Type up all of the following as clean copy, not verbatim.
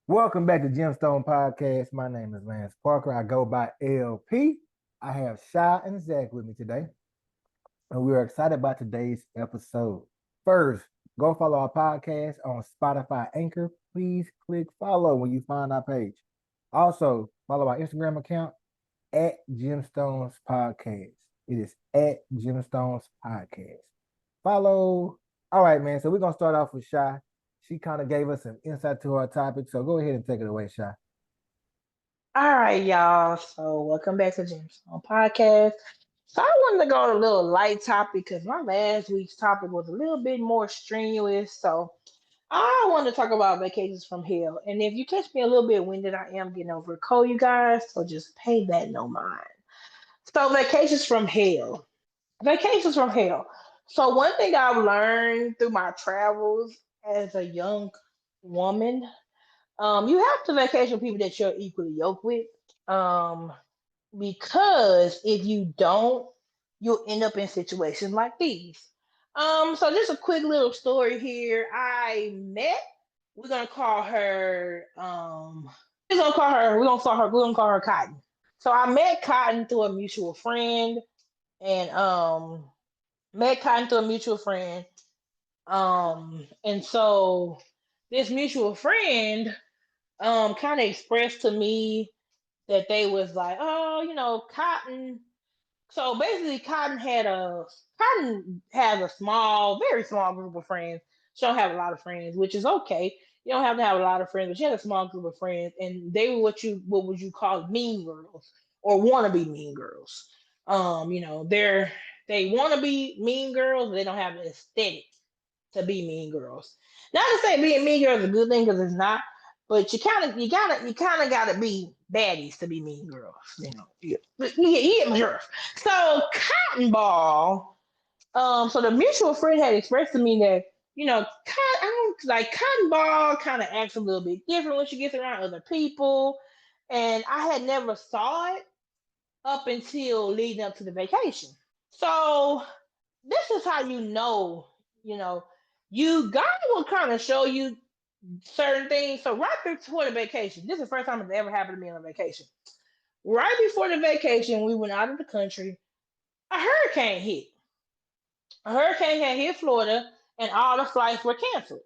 Welcome back to Gemstone Podcast. My name is Lance Parker. I go by LP. I have Shy and Zack with me today, and we are excited about today's episode. First, go follow our podcast on Spotify Anchor. Please click follow when you find our page. Also, follow our Instagram account at Gemstones Podcast. It is at Gemstones Podcast. Follow. All right, man. So we're gonna start off with Shy. She kind of gave us some insight to our topic. So go ahead and take it away, Shy. All right, y'all. So welcome back to James on Podcast. So I wanted to go on a little light topic because my last week's topic was a little bit more strenuous. So I want to talk about vacations from hell. And if you catch me a little bit winded, I am getting over a cold, you guys. So just pay that no mind. So vacations from hell. Vacations from hell. So one thing I've learned through my travels as a young woman, you have to vacation with people that you're equally yoked with. Um, because if you don't, you'll end up in situations like these. So just a quick little story here. We're gonna call her, we're gonna call her Cotton. So I met Cotton through a mutual friend, and met Cotton through a mutual friend. And so this mutual friend, kind of expressed to me that they was like, oh, Cotton. So basically, Cotton has a small, very small group of friends. She don't have a lot of friends, which is okay. You don't have to have a lot of friends, but she had a small group of friends, and they were what would you call mean girls or wanna be mean girls. They want to be mean girls, but they don't have the aesthetic to be mean girls. Not to say being mean girls is a good thing because it's not, but you kind of gotta be baddies to be mean girls. You get my drift. So Cotton Ball, so the mutual friend had expressed to me that I don't like Cotton Ball kind of acts a little bit different when she gets around other people, and I had never saw it up until leading up to the vacation. So this is how you know, God will kind of show you certain things. So right before the vacation, this is the first time it's ever happened to me on a vacation. Right before the vacation, we went out of the country. A hurricane hit. A hurricane had hit Florida, and all the flights were canceled.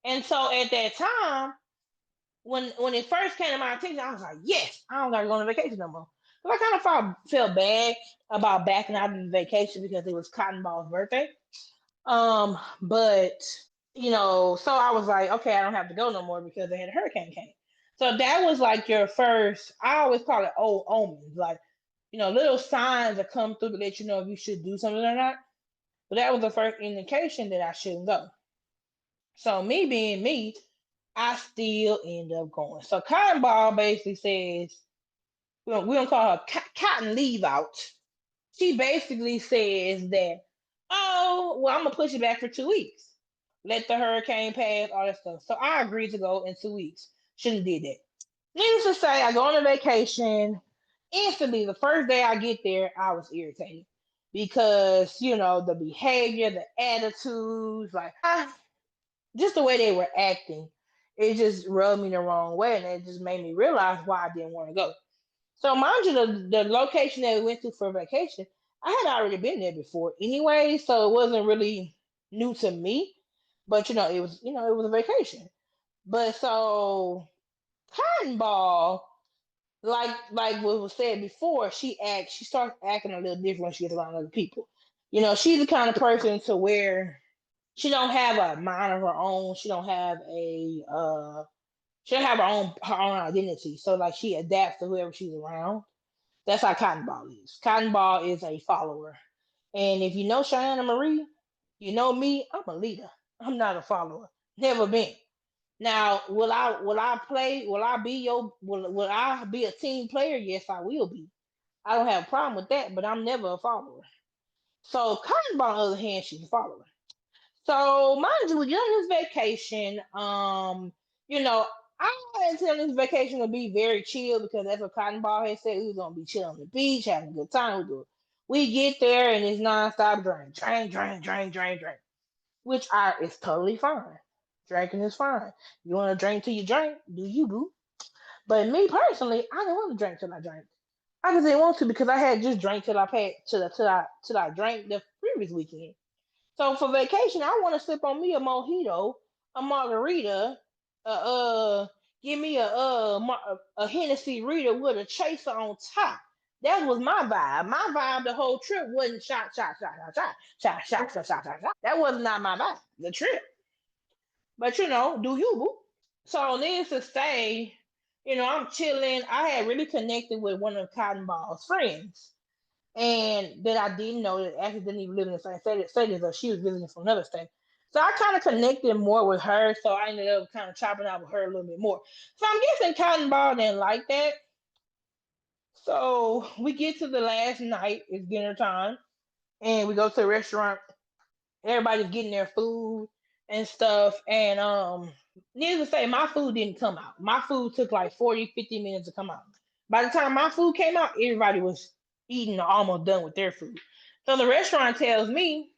And so at that time, when it first came to my attention, I was like, yes, I don't gotta go on vacation no more. So I kind of felt bad about backing out of the vacation because it was Cotton Ball's birthday. But so I was like, okay, I don't have to go no more because they had a hurricane came. So that was like your first. I always call it old omens, like little signs that come through to let you know if you should do something or not. But that was the first indication that I shouldn't go. So me being me, I still end up going. So Cotton Ball basically says we don't call her Cotton Leave Out. She basically says that, oh, well, I'm gonna push it back for 2 weeks. Let the hurricane pass, all that stuff. So I agreed to go in 2 weeks. Shouldn't have did that. Needless to say, I go on a vacation. Instantly, the first day I get there, I was irritated because the behavior, the attitudes, like just the way they were acting, it just rubbed me the wrong way, and it just made me realize why I didn't want to go. So mind you, the location that we went to for vacation, I had already been there before anyway, so it wasn't really new to me. But it was a vacation. But so Cotton Ball, like what was said before, she starts acting a little different when she gets around other people. She's the kind of person to where she don't have a mind of her own. She don't have her own identity. So like she adapts to whoever she's around. That's how Cotton Ball is. Cotton Ball is a follower. And if you know Cheyenne Marie, you know me, I'm a leader. I'm not a follower. Never been. Now, will I play? Will I be a team player? Yes, I will be. I don't have a problem with that, but I'm never a follower. So Cotton Ball, on the other hand, she's a follower. So mind you, you're on this vacation. You know, I intend this vacation to be very chill because that's what Cotton Ball had said. We was gonna be chilling on the beach, having a good time. We get there and it's nonstop drain, which is totally fine. Drinking is fine. You want to drink till you drink, do you, boo? But me personally, I didn't want to drink till I drank. I just didn't want to because I had just drank till I paid till I drank the previous weekend. So for vacation, I want to sip on me a mojito, a margarita, give me a Hennessy Rita with a chaser on top. That was my vibe. My vibe the whole trip wasn't shot. That was not my vibe. The trip, but do you, boo? So needless to say, I'm chilling. I had really connected with one of Cotton Ball's friends, and that I didn't know that actually didn't even live in the same state as us. She was visiting from another state. So I kind of connected more with her. So I ended up kind of chopping out with her a little bit more. So I'm guessing Cotton Ball didn't like that. So we get to the last night. It's dinner time, and we go to a restaurant. Everybody's getting their food and stuff. And needless to say, my food didn't come out. My food took like 40, 50 minutes to come out. By the time my food came out, everybody was eating or almost done with their food. So the restaurant tells me,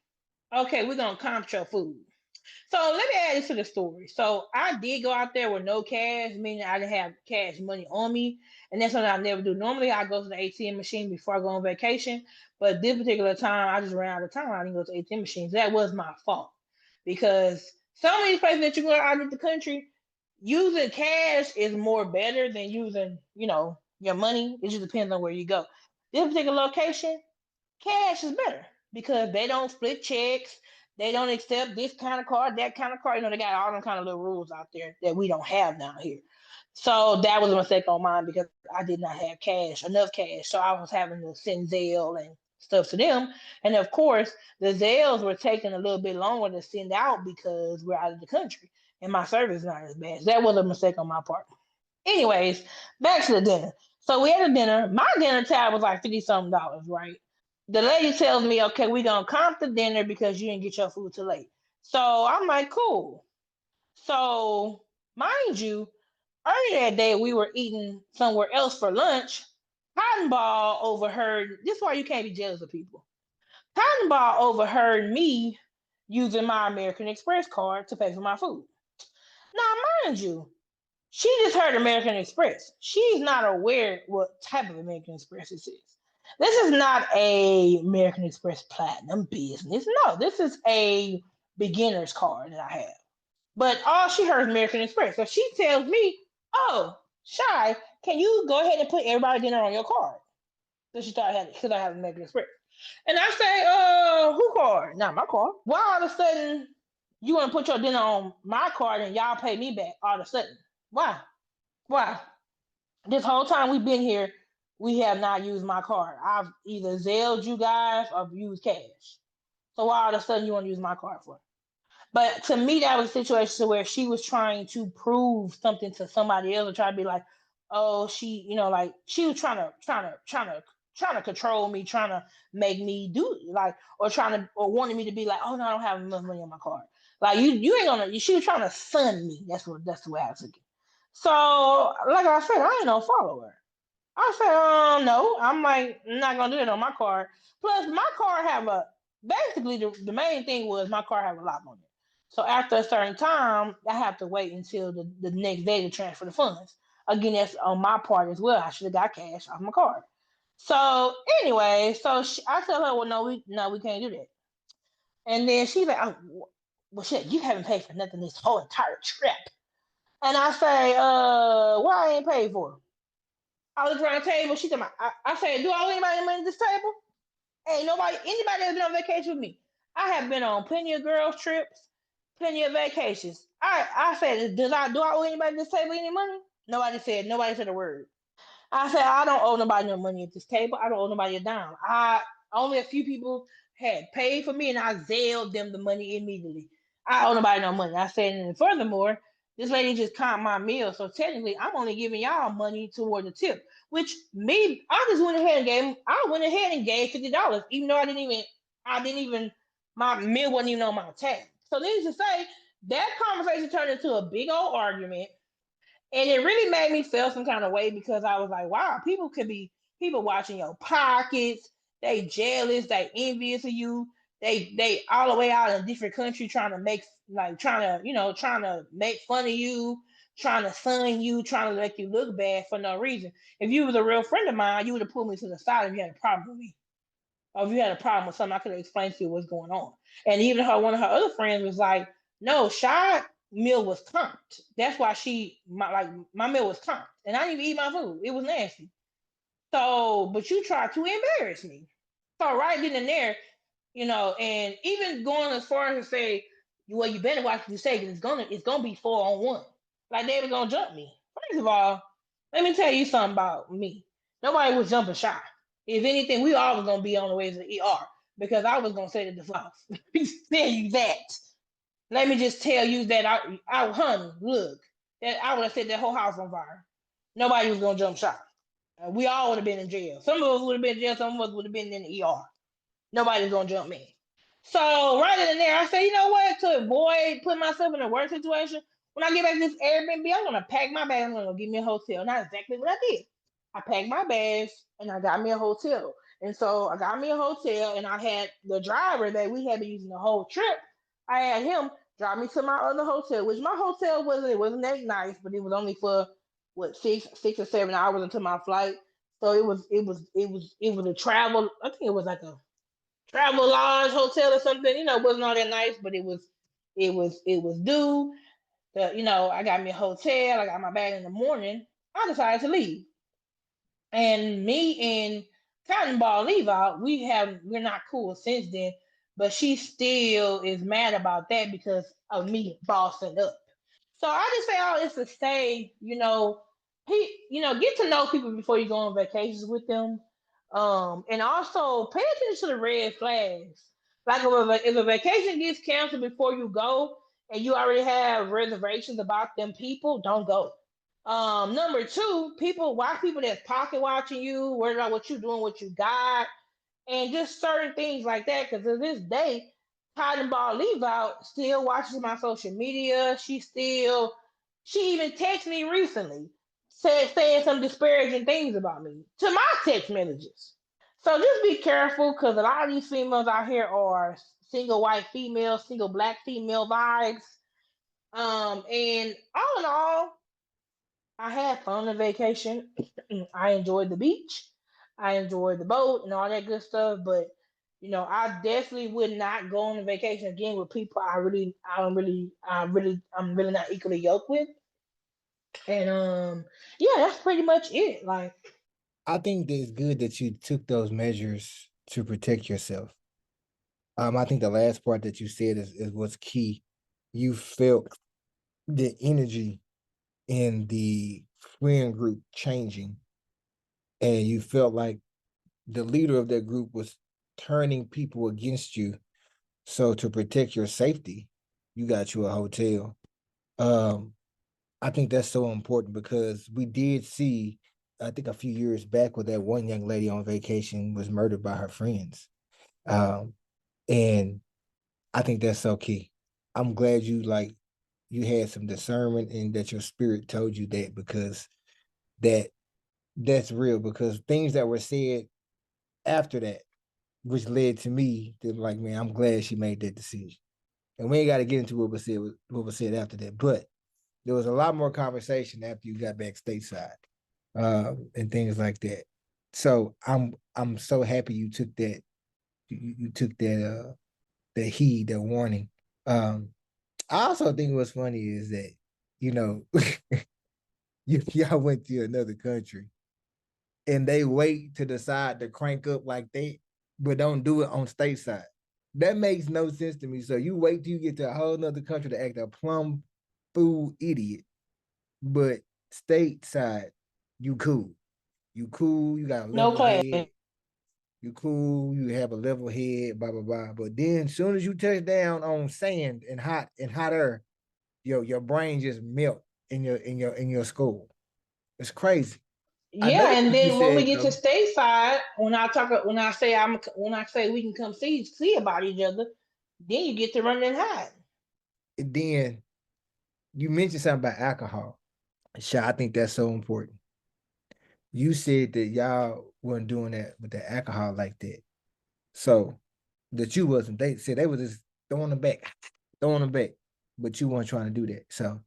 okay, we're gonna comp your food. So let me add this to the story. So I did go out there with no cash, meaning I didn't have cash money on me, and that's something I never do. Normally, I go to the ATM machine before I go on vacation, but this particular time, I just ran out of time. I didn't go to ATM machines. That was my fault because some of these places that you go out of the country, using cash is more better than using, your money. It just depends on where you go. This particular location, cash is better because they don't split checks. They don't accept this kind of card, that kind of card. They got all them kind of little rules out there that we don't have down here. So that was a mistake on mine because I did not have cash, enough cash. So I was having to send Zelle and stuff to them. And of course, the Zelles were taking a little bit longer to send out because we're out of the country and my service is not as bad. So that was a mistake on my part. Anyways, back to the dinner. So we had a dinner. My dinner tab was like 50 something dollars, right? The lady tells me, okay, we're gonna comp the dinner because you didn't get your food till late. So I'm like, cool. So mind you, earlier that day we were eating somewhere else for lunch. Cotton Ball overheard. This is why you can't be jealous of people. Cotton Ball overheard me using my American Express card to pay for my food. Now, mind you, she just heard American Express. She's not aware what type of American Express this is. This is not a American Express Platinum business. No, this is a beginner's card that I have. But all she heard is American Express. So she tells me, "Oh, Shy, can you go ahead and put everybody dinner on your card?" So she thought I had because I have American Express. And I say, who card? Not my card. Why all of a sudden you want to put your dinner on my card and y'all pay me back all of a sudden? Why? Why? This whole time we've been here, we have not used my card. I've either Zelled you guys or used cash. So why all of a sudden you want to use my card for? But to me, that was a situation where she was trying to prove something to somebody else, or try to be like, oh, she, like she was trying to control me, trying to make me do like, or trying to, or wanting me to be like, oh no, I don't have enough money on my card. Like you ain't gonna. She was trying to sun me. That's the way I took it. So, like I said, I ain't no follower. I said, no, I'm like not gonna do it on my card. Plus, my card have a basically the main thing was my card have a lock on it. So after a certain time, I have to wait until the next day to transfer the funds. Again, that's on my part as well. I should have got cash off my card. So anyway, I tell her, well, no, we can't do that. And then she's like, oh, well, shit, you haven't paid for nothing this whole entire trip. And I say, what I ain't paid for? I look around the table. She said, I said, do I owe anybody money at this table? Ain't anybody that's been on vacation with me. I have been on plenty of girls' trips, plenty of vacations. I said, do I owe anybody at this table any money? Nobody said a word. I said, I don't owe nobody no money at this table. I don't owe nobody a dime. Only a few people had paid for me and I zailed them the money immediately. I owe nobody no money. I said, and furthermore, this lady just comped my meal. So technically I'm only giving y'all money toward the tip. Which me, I went ahead and gave $50, even though I didn't even my meal wasn't even on my tab. So needless to say, that conversation turned into a big old argument, and it really made me feel some kind of way because I was like, wow, people could be people watching your pockets. They jealous. They envious of you. they all the way out in a different country trying to make like trying to make fun of you, trying to sun you, trying to make you look bad for no reason. If you was a real friend of mine, you would have pulled me to the side if you had a problem with me. Or if you had a problem with something, I could have explained to you what's going on. And even one of her other friends was like, "No, Shy meal was comped. That's why my meal was comped, and I didn't even eat my food. It was nasty. So, but you tried to embarrass me. So right then and there, and even going as far as to say, well, you better watch what you say because it's gonna be 4-on-1. Like they were gonna jump me. First of all, let me tell you something about me. Nobody was jumping Shy. If anything, we all was gonna be on the way to the ER because I was gonna say to the floss. Let me tell you that. Let me just tell you that honey, look, that I would have set that whole house on fire. Nobody was gonna jump Shy. We all would have been in jail. Some of us would have been in jail. Some of us would have been in the ER. Nobody's gonna jump me. So right in there, I said, you know what? To avoid putting myself in a worse situation, when I get back to this Airbnb, I'm gonna pack my bags. I'm gonna give me a hotel. Not exactly what I did. I packed my bags and I got me a hotel. And so I got me a hotel, and I had the driver that we had been using the whole trip. I had him drive me to my other hotel, which my hotel wasn't that nice, but it was only for what 6 or 7 hours until my flight. So it was a travel. I think it was like a travel lodge hotel or something. It wasn't all that nice, but it was due. I got me a hotel. I got my bag in the morning. I decided to leave, and me and Cotton Ball leave out. We're not cool since then, but she still is mad about that because of me bossing up. So I just say all this to say, get to know people before you go on vacations with them. And also pay attention to the red flags. Like if a vacation gets canceled before you go and you already have reservations about them people, don't go. Number two, watch people that's pocket watching you, worried about what you're doing, what you got, and just certain things like that. Because to this day, Cotton Ball Leave Out still watches my social media. She even texted me recently, saying some disparaging things about me to my text messages. So just be careful because a lot of these females out here are single white females, single black female vibes. And all in all, I had fun on vacation. I enjoyed the beach. I enjoyed the boat and all that good stuff. But I definitely would not go on a vacation again with people I'm really not equally yoked with. And yeah, that's pretty much it. Like, I think that it's good that you took those measures to protect yourself. I think the last part that you said is what's key. You felt the energy in the friend group changing, and you felt like the leader of that group was turning people against you. So to protect your safety, you got you a hotel. Um, I think that's so important because we did see, I think a few years back, where that one young lady on vacation was murdered by her friends. Um, and I think that's so key. I'm glad you had some discernment and that your spirit told you that because that that's real because things that were said after that, which led to me to like, man, I'm glad she made that decision. And we ain't got to get into what was said after that, but there was a lot more conversation after you got back stateside, and things like that. So I'm so happy you took that you took that heed, that warning. Um, I also think what's funny is that you know y'all went to another country and they wait to decide to crank up like they, but don't do it on stateside. That makes no sense to me. So you wait till you get to a whole nother country to act a plumb fool idiot, but stateside, you cool. You cool, you got a no level class. head, you cool, you have a level head, blah blah blah. But then as soon as you touch down on sand and hot air, your brain just melt in your skull. It's crazy. Yeah, Another and thing you then when we said get to though, stateside, when I say we can come see about each other, then you get to run and hide. then you mentioned something about alcohol. Sha, I think that's so important. You said that y'all weren't doing that with the alcohol like that. So that you wasn't. They said they was just throwing them back, throwing them back, but you weren't trying to do that. So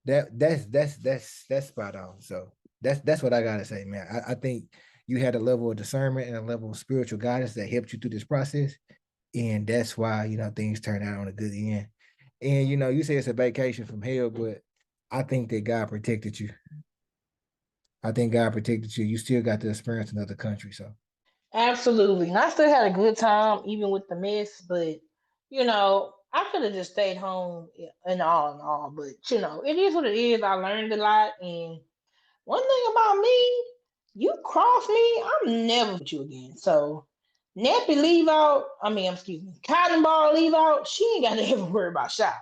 that's spot on. So that's what I gotta say, man. I think you had a level of discernment and a level of spiritual guidance that helped you through this process, and that's why things turn out on a good end. And you say it's a vacation from hell, but I think that God protected you. I think God protected you. You still got to experience another country, so Absolutely. And I still had a good time, even with the mess, but I could have just stayed home and all. But it is what it is. I learned a lot. And one thing about me, you cross me, I'm never with you again. So Nappy leave out, excuse me, Cotton Ball leave out, she ain't got to ever worry about shot.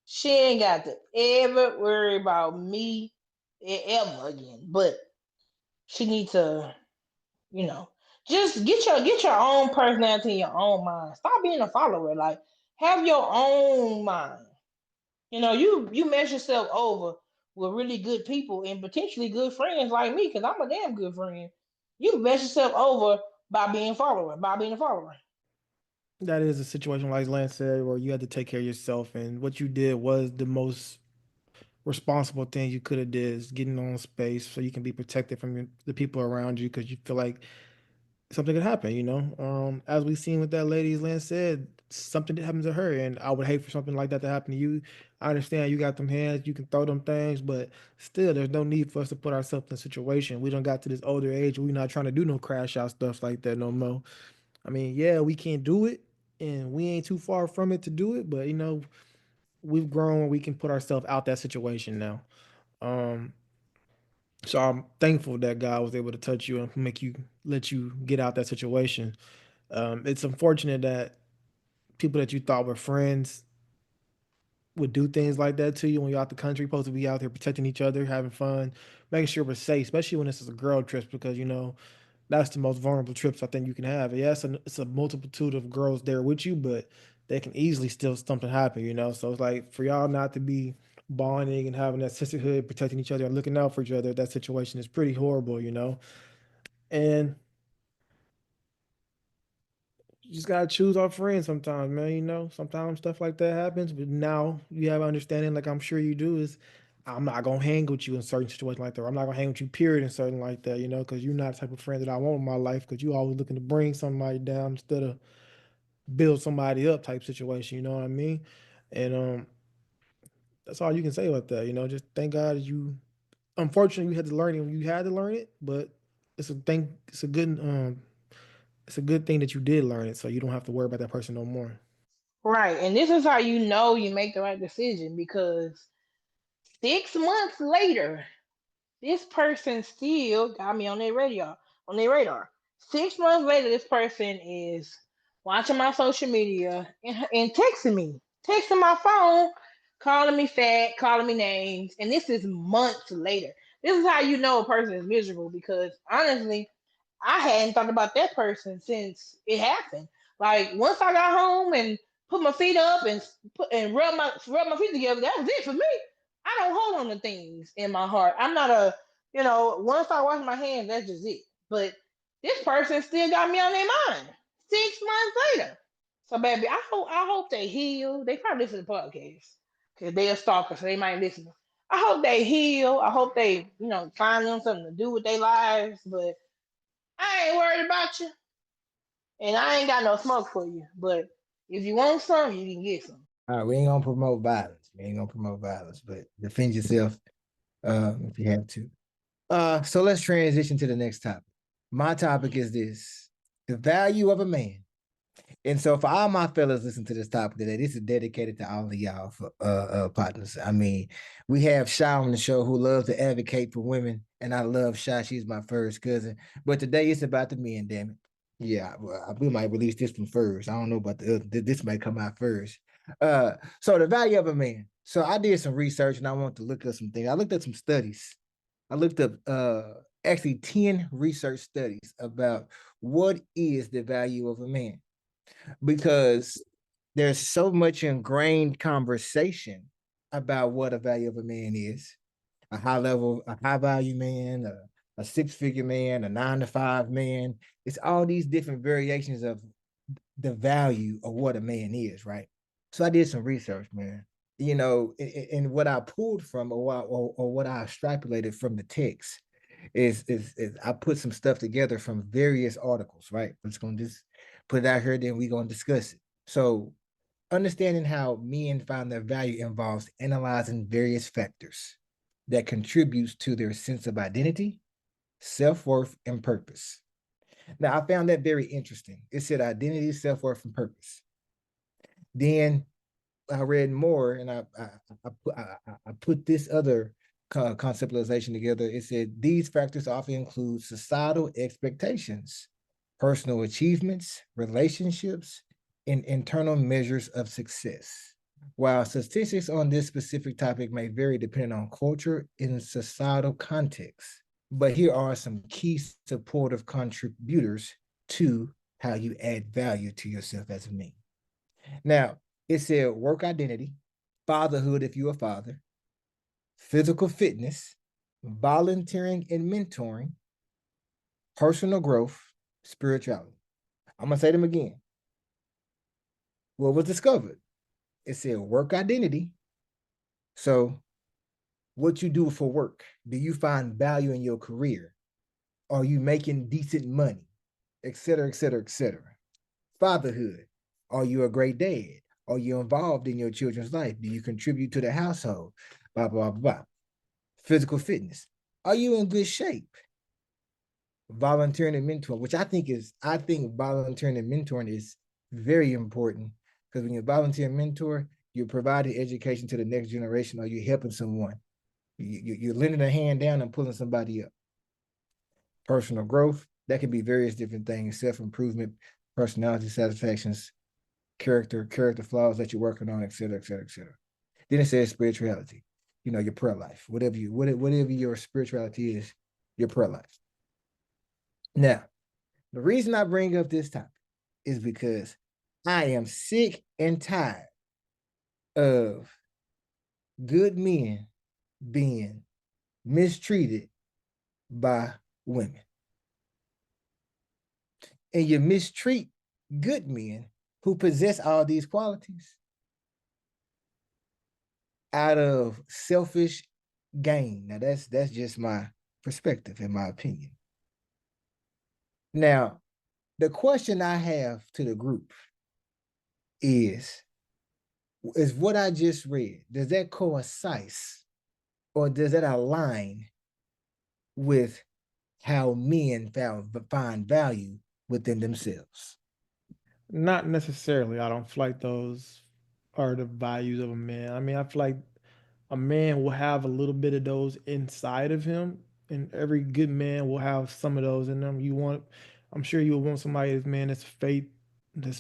She ain't got to ever worry about me ever again. But she needs to you know, just get your own personality in your own mind. Stop being a follower. Like have your own mind. You mess yourself over with really good people and potentially good friends like me, because I'm a damn good friend. You mess yourself over by being a follower. That is a situation, like Lance said, where you had to take care of yourself, and what you did was the most responsible thing you could have did is getting on space so you can be protected from the people around you because you feel like something could happen. As we seen with that lady, as Lance said, something did happen to her, and I would hate for something like that to happen to you. I understand you got them hands, you can throw them things, but still, there's no need for us to put ourselves in a situation. We don't got to this older age. We're not trying to do no crash out stuff like that no more. I mean, yeah, we can't do it, and we ain't too far from it to do it, but we've grown. We can put ourselves out that situation now. Um, so I'm thankful that God was able to touch you and let you get out that situation. It's unfortunate that people that you thought were friends would do things like that to you when you're out the country, supposed to be out there protecting each other, having fun, making sure we're safe, especially when this is a girl trip, because that's the most vulnerable trips I think you can have. Yes, it's a multitude of girls there with you, but they can easily still something happen. So it's like for y'all not to be bonding and having that sisterhood, protecting each other and looking out for each other, that situation is pretty horrible. And you just gotta choose our friends sometimes, man. Sometimes stuff like that happens, but now you have understanding, like I'm sure you do, is I'm not gonna hang with you in certain situations like that. Or I'm not gonna hang with you, period, in certain like that, because you're not the type of friend that I want in my life. Because you always looking to bring somebody down instead of build somebody up, type situation. You know what I mean? And that's all you can say about that. Just thank God you. Unfortunately, you had to learn it when you had to learn it, but it's a thing. It's a good thing that you did learn it, so you don't have to worry about that person no more. Right. And this is how you know you make the right decision, because 6 months later, this person still got me on their radar. 6 months later, this person is watching my social media and texting my phone, calling me fat, calling me names, and this is months later. This is how you know a person is miserable, because honestly, I hadn't thought about that person since it happened. Like once I got home and put my feet up and rub my feet together, that was it for me. I don't hold on to things in my heart. I'm not once I wash my hands, that's just it. But this person still got me on their mind 6 months later. So baby, I hope they heal. They probably listen to the podcast because they're a stalker, so they might listen. I hope they heal. I hope they, find them something to do with their lives. But I ain't worried about you, and I ain't got no smoke for you. But if you want some, you can get some. all right, we ain't gonna promote violence. We ain't gonna promote violence, but defend yourself if you have to. So let's transition to the next topic. My topic is this: the value of a man. And so for all my fellas listen to this topic today, this is dedicated to all of y'all for partners. I mean, we have Sha on the show who loves to advocate for women, and I love Sha. She's my first cousin. But today it's about the men, damn it. Yeah, well, we might release this one first. I don't know about the other. This might come out first. So the value of a man. So I did some research and I want to look at some things. I looked at some studies. I looked up actually 10 research studies about what is the value of a man, because there's so much ingrained conversation about what a value of a man is. A high value man, a six-figure man, a 9 to 5 man. It's all these different variations of the value of what a man is, right? So I did some research, man. And what I pulled from or what I extrapolated from the text is I put some stuff together from various articles, right? I'm just gonna just put it out here, then we're gonna discuss it. So understanding how men find their value involves analyzing various factors that contributes to their sense of identity, self-worth, and purpose. Now, I found that very interesting. It said identity, self-worth, and purpose. Then I read more, and I put this other conceptualization together. It said these factors often include societal expectations, personal achievements, relationships, and internal measures of success. While statistics on this specific topic may vary depending on culture and societal context, but here are some key supportive contributors to how you add value to yourself as a man. Now, it said work identity, fatherhood if you're a father, physical fitness, volunteering and mentoring, personal growth, spirituality. I'm going to say them again. What was discovered? It said work identity. So, what you do for work? Do you find value in your career? Are you making decent money? Et cetera, et cetera, et cetera. Fatherhood. Are you a great dad? Are you involved in your children's life? Do you contribute to the household? Blah, blah, blah. Physical fitness. Are you in good shape? Volunteering and mentoring, which I think volunteering and mentoring is very important, because when you volunteer and mentor, you're providing education to the next generation, or you're helping someone. You're lending a hand down and pulling somebody up. Personal growth, that can be various different things: self-improvement, personality satisfactions, character flaws that you're working on, et cetera, et cetera, et cetera. Then it says spirituality, your prayer life, whatever your spirituality is, your prayer life. Now, the reason I bring up this topic is because I am sick and tired of good men being mistreated by women. And you mistreat good men who possess all these qualities out of selfish gain. Now, that's just my perspective, in my opinion. Now, the question I have to the group is what I just read, does that coincide or does that align with how men find value within themselves? Not necessarily. I don't feel like those are the values of a man. I mean, I feel like a man will have a little bit of those inside of him, and every good man will have some of those in them. I'm sure you will want somebody that's man that's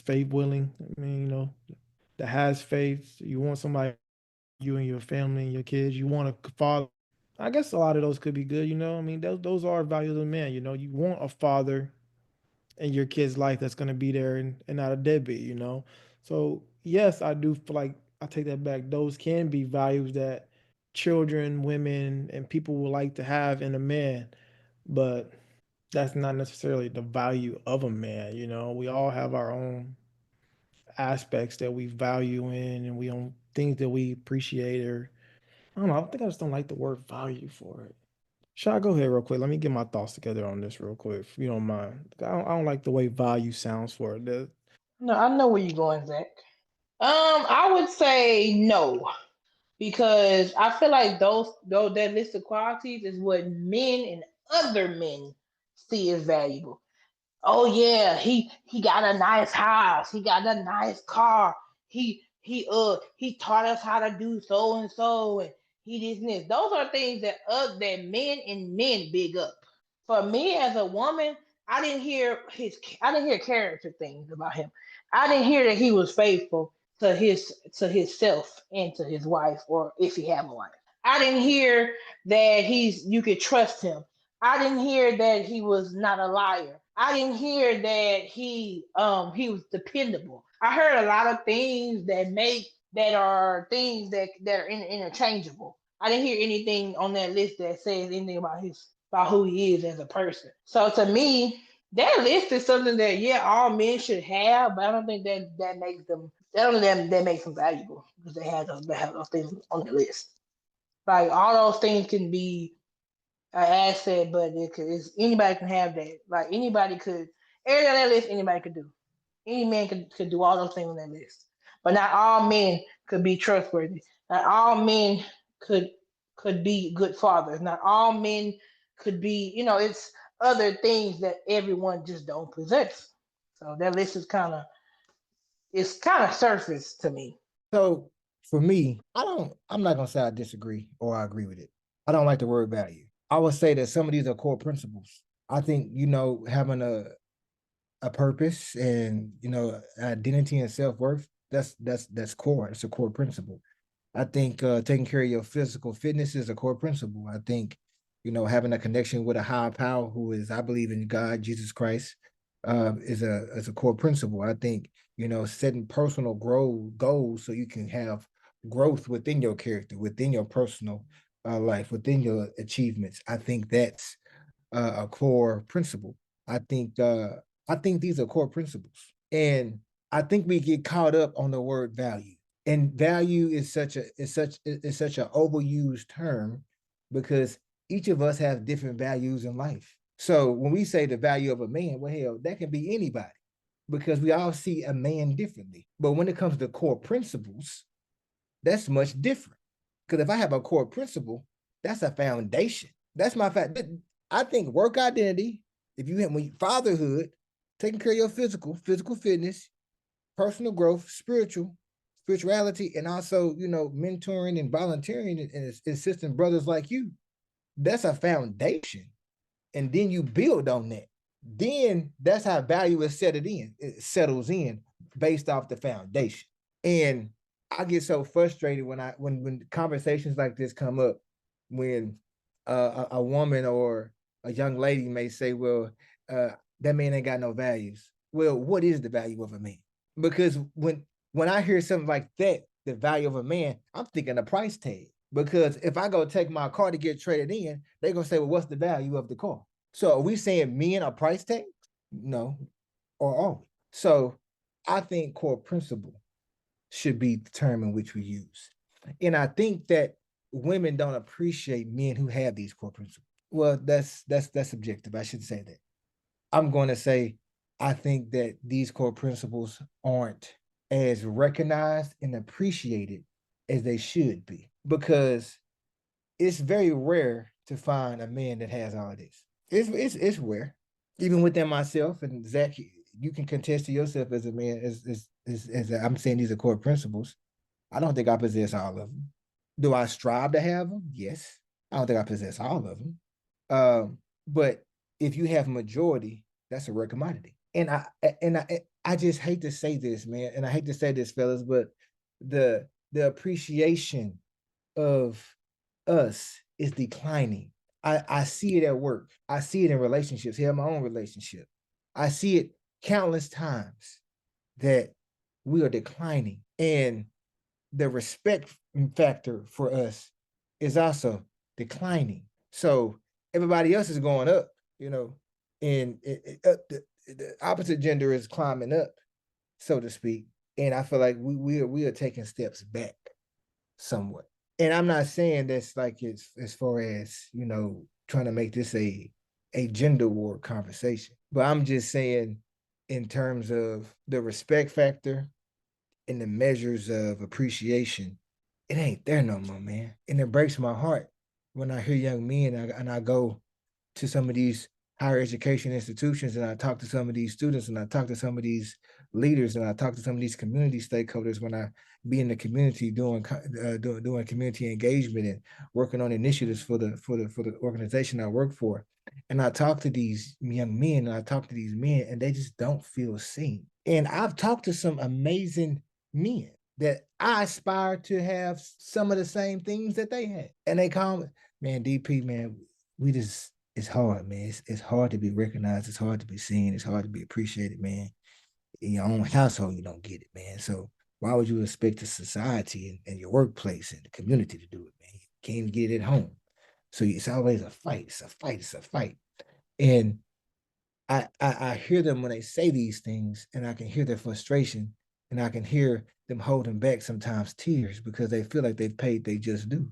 faith willing. I mean, that has faith. You want somebody, you and your family and your kids. You want a father. I guess a lot of those could be good. I mean, those are values of a man. You want a father in your kid's life that's going to be there and not a deadbeat. So, yes, I do feel like I take that back. Those can be values that children, women, and people would like to have in a man, but that's not necessarily the value of a man. We all have our own aspects that we value in and we own things that we appreciate, or I don't know. I think I just don't like the word value for it. Should I go ahead real quick? Let me get my thoughts together on this real quick, if you don't mind. I don't like the way value sounds for it. No, I know where you're going, Zach. I would say no, because I feel like those that list of qualities is what men and other men see as valuable. Oh yeah, he got a nice house, he got a nice car, he taught us how to do so and so, and he this and this. Those are things that men and men big up. For me as a woman, I didn't hear character things about him. I didn't hear that he was faithful to himself and to his wife, or if he have a wife. I didn't hear that you could trust him. I didn't hear that he was not a liar. I didn't hear that he was dependable. I heard a lot of things that are things that are interchangeable. I didn't hear anything on that list that says anything about who he is as a person. So to me, That list is something that all men should have, but I don't think that makes them. That makes them valuable because they have those things on the list. Like all those things can be an asset, but anybody can have that. Like anybody could, everything on that list, anybody could do. Any man could do all those things on that list, but not all men could be trustworthy. Not all men could could be good fathers. Not all men could be. It's other things that everyone just don't possess. So that list is kind of surface to me. So for me, I'm not gonna say I disagree or I agree with it. I don't like the word value. I would say that some of these are core principles. I think, having a purpose and, identity and self-worth, that's core. It's a core principle. I think taking care of your physical fitness is a core principle. I think, having a connection with a higher power who is, I believe in God, Jesus Christ, is a core principle. I think, setting personal goals so you can have growth within your character, within your personal life, within your achievements. I think that's a core principle. I think uh, I think these are core principles, and I think we get caught up on the word value. And value is such an overused term because each of us have different values in life. So when we say the value of a man, well, hell, that can be anybody because we all see a man differently. But when it comes to core principles, that's much different. Because if I have a core principle, that's a foundation. That's my fact. I think work identity, if you have fatherhood, taking care of your physical fitness, personal growth, spirituality, and also, mentoring and volunteering and assisting brothers like you, that's a foundation. And then you build on that. Then that's how value is settled in. It settles in based off the foundation. And I get so frustrated when conversations like this come up, when a woman or a young lady may say, "Well, uh, that man ain't got no values." Well, what is the value of a man? Because when I hear something like that, the value of a man, I'm thinking a price tag. Because if I go take my car to get traded in, they're gonna say, "Well, what's the value of the car?" So are we saying men are price tags? No, or are we? So I think core principle should be the term in which we use. And I think that women don't appreciate men who have these core principles. Well, that's subjective. I should say that. I'm going to say I think that these core principles aren't as recognized and appreciated as they should be because it's very rare to find a man that has all of this. It's rare. Even within myself and Zach, you can contest to yourself as a man, as I'm saying these are core principles. I don't think I possess all of them. Do I strive to have them? Yes. I don't think I possess all of them. But if you have majority, that's a rare commodity. And I just hate to say this, man, and I hate to say this, fellas, but the appreciation of us is declining. I see it at work. I see it in relationships. Here, my own relationship. I see it countless times that we are declining. And the respect factor for us is also declining. So everybody else is going up, and the opposite gender is climbing up, so to speak. And I feel like we are taking steps back somewhat. And I'm not saying that's like it's as far as, trying to make this a gender war conversation. But I'm just saying in terms of the respect factor and the measures of appreciation, it ain't there no more, man. And it breaks my heart when I hear young men and I go to some of these higher education institutions and I talk to some of these students and I talk to some of these leaders and I talk to some of these community stakeholders when I be in the community doing community engagement and working on initiatives for the organization I work for. And I talk to these young men and I talk to these men and they just don't feel seen. And I've talked to some amazing men that I aspire to have some of the same things that they had. And they call me, man, DP, man, it's hard, man. It's hard to be recognized. It's hard to be seen. It's hard to be appreciated, man. In your own household, you don't get it, man. So why would you expect the society and your workplace and the community to do it, man? You can't even get it at home. So it's always a fight. It's a fight. It's a fight. And I hear them when they say these things, and I can hear their frustration, and I can hear them holding back sometimes tears because they feel like they've paid they just due,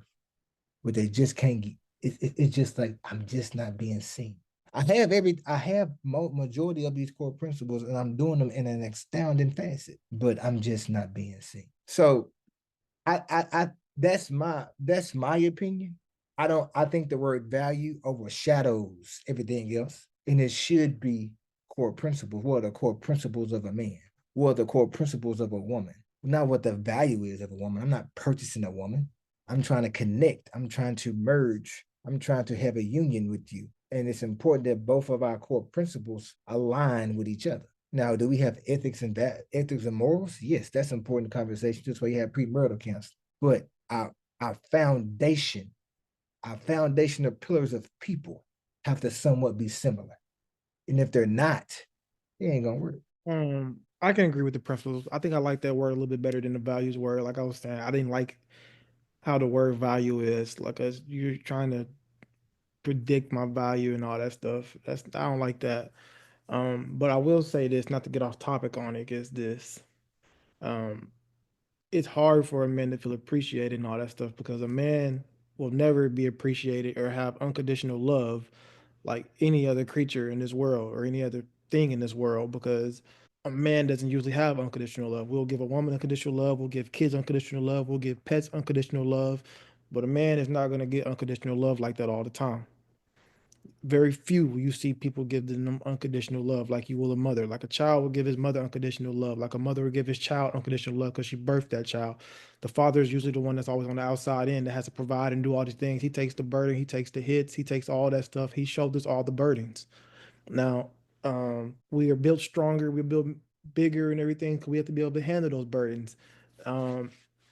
but they just can't get. It's just like I'm just not being seen. I have majority of these core principles, and I'm doing them in an astounding facet, but I'm just not being seen. So I that's my opinion. I think the word value overshadows everything else, and it should be core principles. What are the core principles of a man? What are the core principles of a woman? Not what the value is of a woman. I'm not purchasing a woman. I'm trying to connect. I'm trying to merge. I'm trying to have a union with you. And it's important that both of our core principles align with each other. Now, do we have ethics and ethics and morals? Yes, that's an important conversation. Just why you have premarital counseling. But our foundation, our foundational pillars of people have to somewhat be similar. And if they're not, it ain't gonna work. I can agree with the principles. I think I like that word a little bit better than the values word. Like I was saying, I didn't like how the word value is. Like as you're trying to predict my value and all that stuff. I don't like that. But I will say this, not to get off topic on it, is this. Um, it's hard for a man to feel appreciated and all that stuff because a man will never be appreciated or have unconditional love like any other creature in this world or any other thing in this world because a man doesn't usually have unconditional love. We'll give a woman unconditional love, we'll give kids unconditional love, we'll give pets unconditional love, but a man is not going to get unconditional love like that all the time. Very few will you see people give them unconditional love like you will a mother. Like a child will give his mother unconditional love, like a mother will give his child unconditional love because she birthed that child. The father is usually the one that's always on the outside end that has to provide and do all these things. He takes the burden, he takes the hits, he takes all that stuff. He shoulders all the burdens. Now, we are built stronger, we're built bigger and everything. We have to be able to handle those burdens. Um,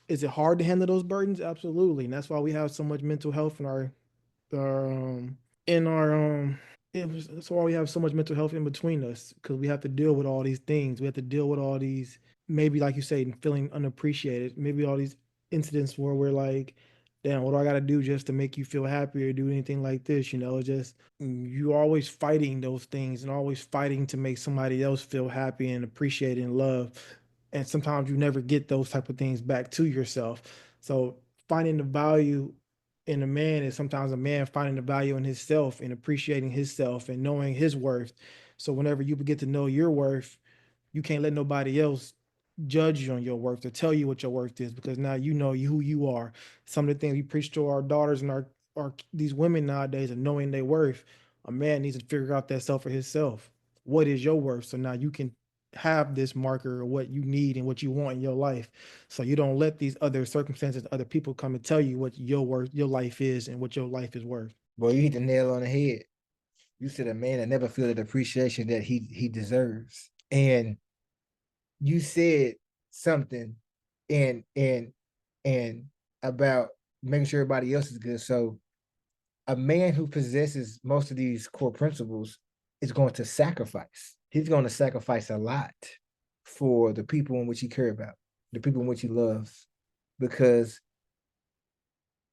is it hard to handle those burdens? Absolutely. And that's why we have so much mental health our in our that's why we have so much mental health in between us because we have to deal with all these things. We have to deal with all these maybe like you say feeling unappreciated. Maybe all these incidents where we're like, damn, what do I got to do just to make you feel happy or do anything like this? You know, it's just you're always fighting those things and always fighting to make somebody else feel happy and appreciated and loved. And sometimes you never get those type of things back to yourself. So finding the value in a man is sometimes a man finding the value in himself and appreciating himself and knowing his worth. So whenever you get to know your worth, you can't let nobody else judge you on your worth or tell you what your worth is because now you know who you are. Some of the things we preach to our daughters and our these women nowadays are knowing their worth. A man needs to figure out that self for himself. What is your worth? So now you can have this marker of what you need and what you want in your life. So you don't let these other circumstances, other people come and tell you what your worth, your life is and what your life is worth. Boy, you hit the nail on the head. You said a man that never feel the appreciation that he deserves. And you said something and and about making sure everybody else is good. So a man who possesses most of these core principles is going to sacrifice. He's going to sacrifice a lot for the people in which he cares about, the people in which he loves, because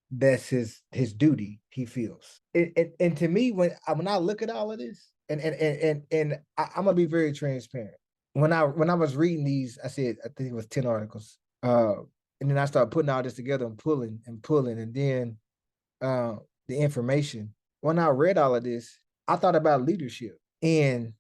that's his duty. He feels. And to me, when I look at all of this, I'm gonna be very transparent. When I was reading these, I said I think it was 10 articles. And then I started putting all this together and pulling, and then the information. When I read all of this, I thought about leadership. And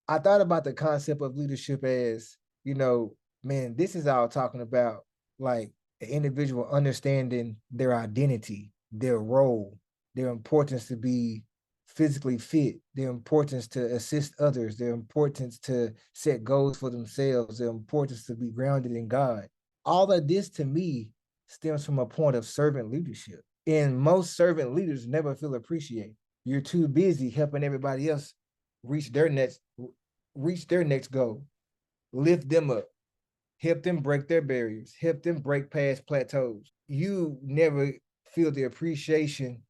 I thought about the concept of leadership as, man, this is all talking about like the individual understanding their identity, their role, their importance to be physically fit, their importance to assist others, their importance to set goals for themselves, their importance to be grounded in God. All of this to me stems from a point of servant leadership. And most servant leaders never feel appreciated. You're too busy helping everybody else reach their next goal, lift them up, help them break their barriers, help them break past plateaus. You never feel the appreciation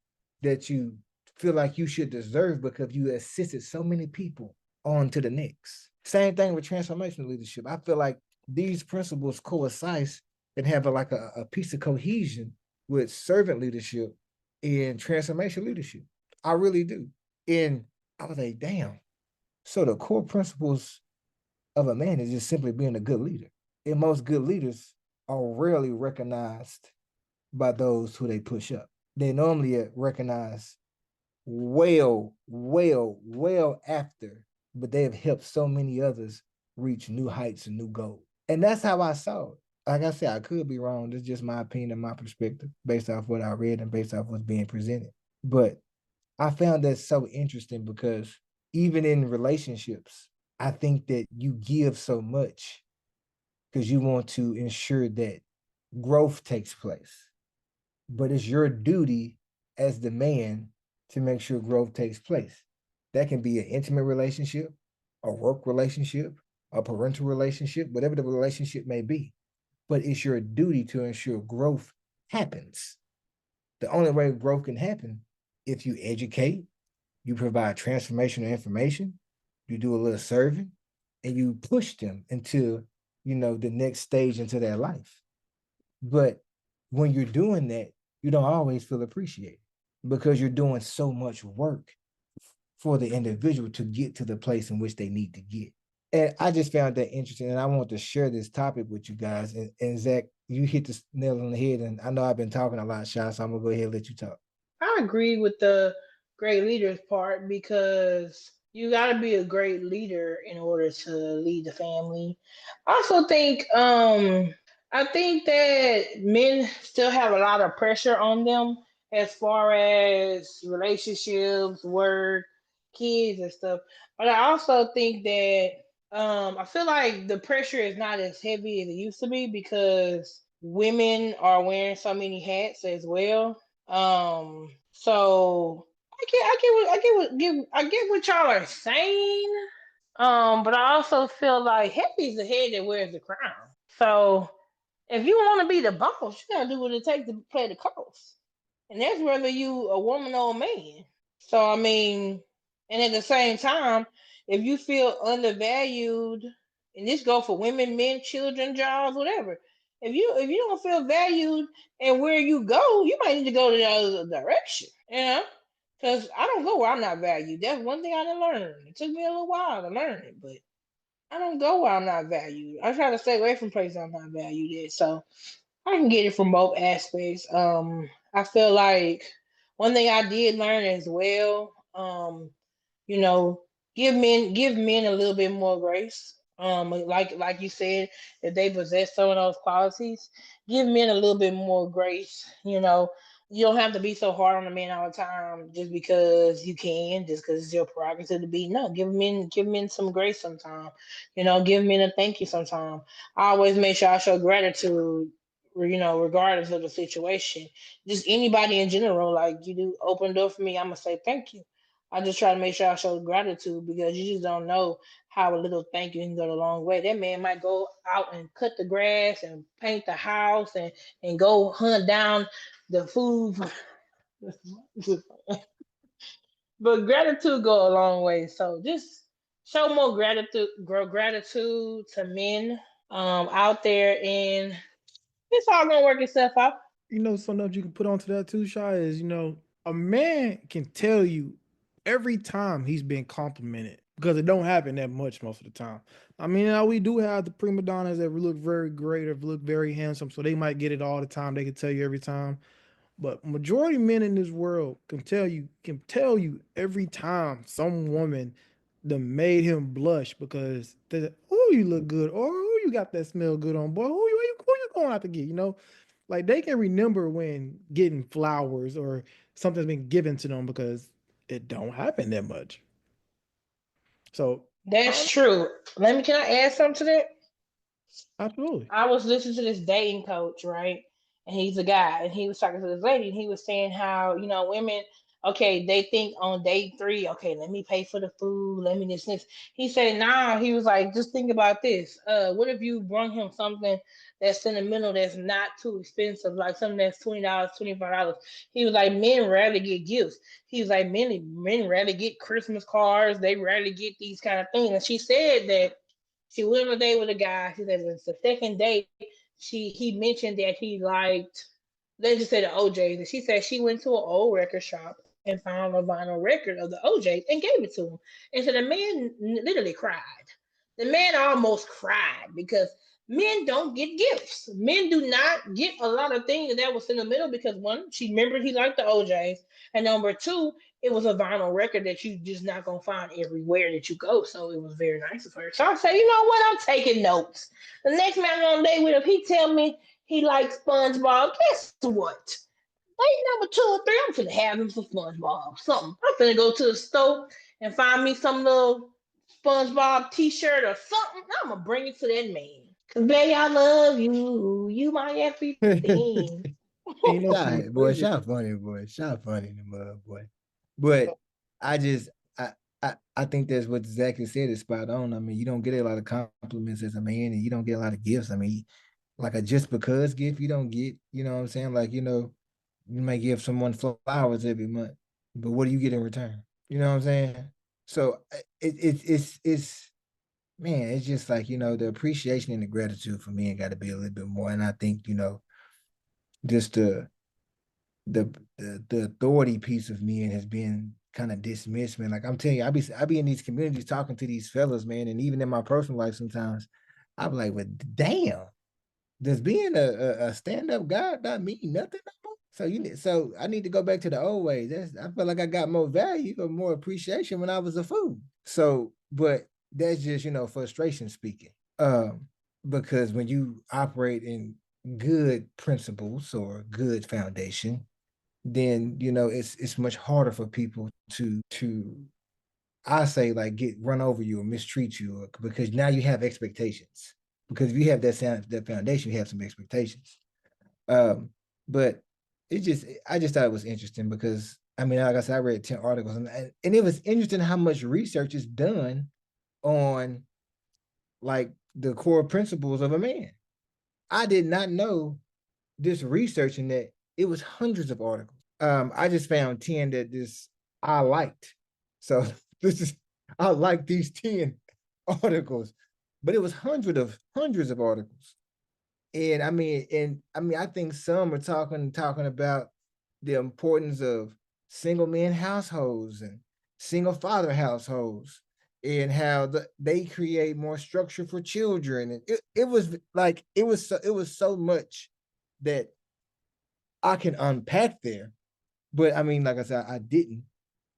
that you feel like you should deserve because you assisted so many people on to the next. Same thing with transformational leadership. I feel like these principles coincide and have a piece of cohesion with servant leadership and transformation leadership. I really do. And I was like, damn, So the core principles of a man is just simply being a good leader. And most good leaders are rarely recognized by those who they push up. They normally are recognized well after, but they have helped so many others reach new heights and new goals. And that's how I saw it. Like I said, I could be wrong. This is just my opinion and my perspective based off what I read and based off what's being presented. But I found that so interesting because even in relationships, I think that you give so much because you want to ensure that growth takes place. But it's your duty as the man to make sure growth takes place. That can be an intimate relationship, a work relationship, a parental relationship, whatever the relationship may be. But it's your duty to ensure growth happens. The only way growth can happen if you educate, you provide transformational information, you do a little serving, and you push them into, the next stage into their life. But when you're doing that, you don't always feel appreciated because you're doing so much work for the individual to get to the place in which they need to get. And I just found that interesting, and I want to share this topic with you guys. And Zach, you hit the nail on the head, and I know I've been talking a lot, Shy, so I'm gonna go ahead and let you talk. I agree with the great leaders part because you got to be a great leader in order to lead the family. I also think I think that men still have a lot of pressure on them as far as relationships, work, kids and stuff. But I also think that I feel like the pressure is not as heavy as it used to be because women are wearing so many hats as well. So I get what y'all are saying. But I also feel like happy's the head that wears the crown. So if you want to be the boss, you gotta do what it takes to play the cost, and that's whether you a woman or a man. So I mean, and at the same time, if you feel undervalued, and this go for women, men, children, jobs, whatever. If you don't feel valued and where you go, you might need to go to the other direction. You know, because I don't go where I'm not valued. That's one thing I didn't learn. It took me a little while to learn it, but I don't go where I'm not valued. I try to stay away from places I'm not valued at. So I can get it from both aspects. I feel like one thing I did learn as well, you know, give men a little bit more grace. Like you said, if they possess some of those qualities, give men a little bit more grace. You don't have to be so hard on the men all the time just because you can, just because it's your prerogative to be. No, give men some grace sometime. Give men a thank you sometime. I always make sure I show gratitude, regardless of the situation. Just anybody in general, like you do open the door for me, I'm gonna say thank you. I just try to make sure I show gratitude because you just don't know how a little thank you can go a long way. That man might go out and cut the grass and paint the house and go hunt down the food. But gratitude go a long way. So just show more gratitude, grow gratitude to men out there, and it's all gonna work itself out. Something else you can put onto that too, Shy, is a man can tell you every time he's been complimented because it don't happen that much most of the time. I mean, now we do have the prima donnas that look very great or look very handsome, so they might get it all the time. They can tell you every time. But majority of men in this world can tell you every time some woman that made him blush because they say, "Oh, you look good," or "Oh, you got that smell good on, boy. Who you going out to get?" Like they can remember when getting flowers or something's been given to them because it don't happen that much. So, That's um, true. Can I add something to that? absolutely. I was listening to this dating coach, right? And he's a guy, and he was talking to this lady, and he was saying how, women, okay, they think on date three, okay, let me pay for the food, let me this. He said, nah, he was like, just think about this. What if you bring him something that's sentimental, that's not too expensive, like something that's $20, $25? He was like, men rarely get gifts. He was like, men rarely get Christmas cards, they rarely get these kind of things. And she said that she went on a date with a guy. She said it was the second date. He mentioned that he liked, let's just say the OJs. And she said she went to an old record shop and found a vinyl record of the OJ and gave it to him. And so the man literally cried. The man almost cried because men don't get gifts. Men do not get a lot of things that was sentimental because one, she remembered he liked the OJs, and number two, it was a vinyl record that you just not gonna find everywhere that you go. So it was very nice of her. So I say, you know what? I'm taking notes. The next man I'm gonna date with, if he tell me he likes SpongeBob, guess what? Like number two or three, I'm finna have him some SpongeBob. Something. I'm finna go to the store and find me some little SpongeBob T-shirt or something. I'm gonna bring it to that man. Cause baby, I love you. You my And everything. you know something Shot, boy, crazy? shot funny, boy, shot funny in the mud, boy. But I just, I think that's what Zach has said is spot on. I mean, you don't get a lot of compliments as a man, and you don't get a lot of gifts. I mean, like a just because gift, you don't get. You know what I'm saying? Like, you might give someone flowers every month, but what do you get in return? You know what I'm saying? So it's man, it's just like the appreciation and the gratitude for me got to be a little bit more. And I think just the the authority piece of me has been kind of dismissed, man. Like I'm telling you, I be in these communities talking to these fellas, man, and even in my personal life sometimes, I'm like, well, damn, does being a stand up guy not mean nothing no more? So I need to go back to the old ways. I feel like I got more value or more appreciation when I was a fool. So, but that's just frustration speaking. Um, because when you operate in good principles or good foundation, then it's much harder for people to I say like get run over you or mistreat you because now you have expectations. Because if you have that foundation, you have some expectations. Um, but I just thought it was interesting because I mean, like I said, I read 10 articles and it was interesting how much research is done on like the core principles of a man. I did not know this research in that it was hundreds of articles. I just found 10 that this I liked. So this is I like these 10 articles, but it was hundreds of articles. And I think some are talking about the importance of single men households and single father households and how they create more structure for children. And it was like it was so much that I can unpack there. But I mean, like I said, I didn't.